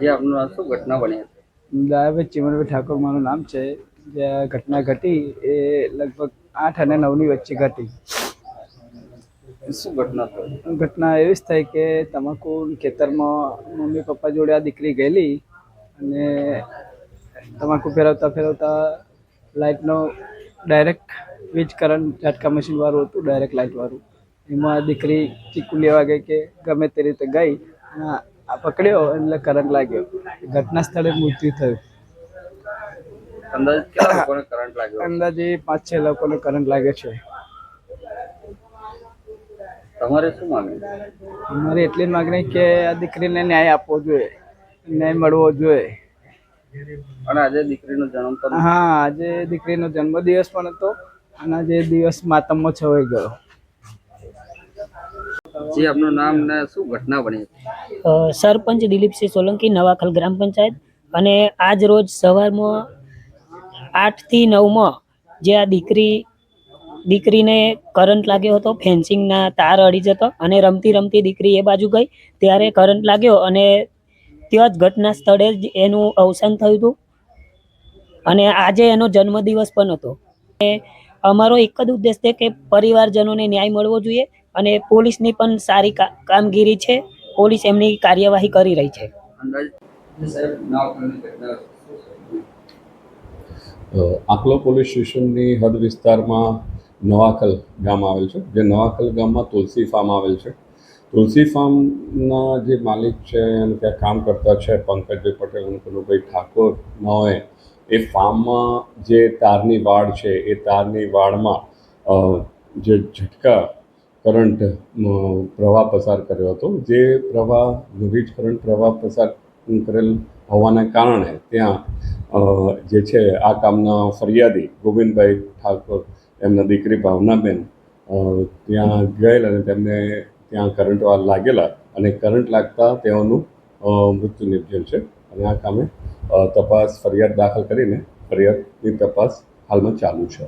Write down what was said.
જે આપનું આ શું ઘટના બની હતી? દયાભાઈ ચિમનભાઈ ઠાકોર મારું નામ છે. જે ઘટના ઘટી એ લગભગ 8 અને 9ની વચ્ચે ઘટી. શું ઘટના થઈ? ઘટના એવી જ થઈ કે તમાકુ ખેતરમાં મમ્મી પપ્પા જોડે આ દીકરી ગયેલી અને તમાકુ ફેરવતા ફેરવતા લાઇટનો ડાયરેક્ટ વીજ કરંટ ઝાટકા મશીન વાળું હતું, ડાયરેક્ટ લાઇટ વાળું. એમાં દીકરી ચીકુ લેવા ગઈ કે ગમે તે રીતે ગઈ, આ પકડ્યો એટલે કરંટ લાગ્યો. ઘટના સ્થળે મૃત્યુ થયું. અંદાજે કેટલા લોકોને કરંટ લાગ્યો? અંદાજે 5-6 લોકોને કરંટ લાગ્યો છે. તમારે શું માંગણી? અમારી એટલી જ માગણી કે આ દીકરીને ન્યાય આપવો જોઈએ, ન્યાય મળવો જોઈએ. અને આજે દીકરીનો જન્મ પણ હા, આજે દીકરીનો જન્મદિવસ પણ હતો અને આજે દિવસ માતમમાં છવાઈ ગયો. જે આપનું નામ ને શું ઘટના બની હતી? સરપંચ દિલીપસિંહ સોલંકી, નવાખલ ગ્રામ પંચાયત. અને આજ રોજ સવારમાં 8 થી 9 જે આ દીકરીને કરંટ લાગ્યો હતો. ફેન્સિંગના તાર અડી જતો અને રમતી રમતી દીકરી એ બાજુ ગઈ ત્યારે કરંટ લાગ્યો અને ત્યાં જ ઘટના સ્થળે જ એનું અવસાન થયું હતું. અને આજે એનો જન્મદિવસ પણ હતો. અમારો એક જ ઉદ્દેશ છે કે પરિવારજનોને ન્યાય મળવો જોઈએ અને પોલીસની પણ સારી કામગીરી છે. પોલીસ એમની કાર્યવાહી કરી રહી છે. આકલો પોલીસ સ્ટેશનની હદ વિસ્તારમાં નવાખલ ગામ આવેલ છે. જે નવાખલ ગામમાં તુલસી ફાર્મ આવેલ છે. તુલસી ફાર્મના જે માલિક છે અને ત્યાં કામ કરતા છે પંકજભાઈ પટેલ અને કનુભાઈ ઠાકોર નાઓએ એ ફાર્મમાં જે તારની વાડ છે એ તારની વાડમાં જે ઝટકા કરંટ પ્રવાહ પસાર કર્યો હતો. જે વીજ કરંટ પ્રવાહ પસાર કરેલ હોવાના કારણે ત્યાં જે છે આ કામના ફરિયાદી ગોવિંદભાઈ ઠાકોર, એમના દીકરી ભાવનાબેન ત્યાં ગયેલ અને તેમને ત્યાં કરંટ લાગેલા અને કરંટ લાગતા તેઓનું મૃત્યુ નિપજેલ છે. અને આ કામે ફરિયાદ દાખલ કરીને ફરિયાદની તપાસ હાલમાં ચાલુ છે.